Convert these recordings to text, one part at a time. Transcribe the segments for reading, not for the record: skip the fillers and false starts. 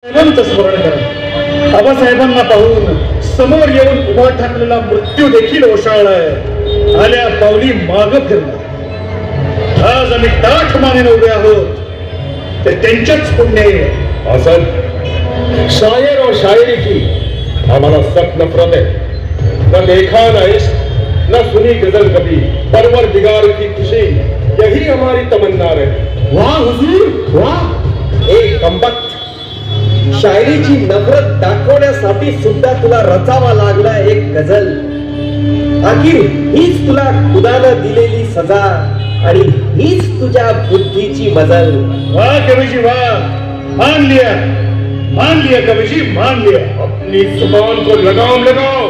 साहेबांचं स्मरण करा. आबासाहेबांना पाहून समोर येऊन उभा ठाकलेला मृत्यू देखील ओशाळलाय. आल्या पावली माग फिरला. आज आम्ही ताठ मानेने उभे आहोत ते त्यांच्याच पुण्य. हसन, शायर और शायरी की हमारा सख्त नफरत है. न देखा न इश्क न सुनी गजल कभी, परवरदिगार की खुशी यही हमारी तमन्ना रहे. वाह हुजूर वाह. एक कमबख्त, शायरीची नफरत दाखवण्यासाठी सुद्धा तुला रचावा लागला एक गझल. आखिर हीच तुला खुदानं दिलेली सजा आणि हीच तुझ्या बुद्धीची मजल. वाह कवीजी वाह. मान लिया कवीजी मान लिया. अपनी जुबान को लगाम लगाओ.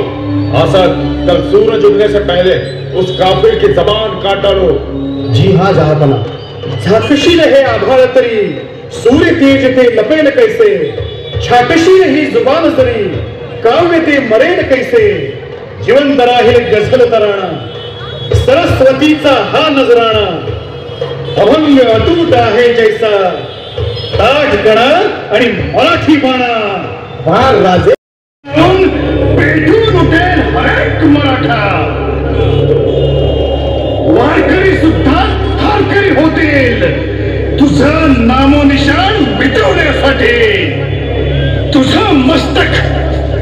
हसन, कल सूरज उगने से पहले उस काफिर की जबान काट डालो. जी हाँ जहापना. झाकशी रहे आभाळ तरी सूर्य तेज ते लपेल कैसे. छाटशी ही जुबान जरी काव्य ते मरेल कैसे. जिवंत राहील गझल तराणा सरस्वतीचा हा नजराणा. अभंग अतूट आहे जैसा ताज गणा आणि मराठी बाणा. वाह राजे, पेटून उठेल हरेक मराठा. वारकरी सुद्धा हारकरी होतील तुझं नामोनिशान मिटवण्यासाठी. तुझं मस्तक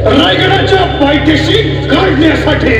रायगडाच्या पायथ्याशी काढण्यासाठी.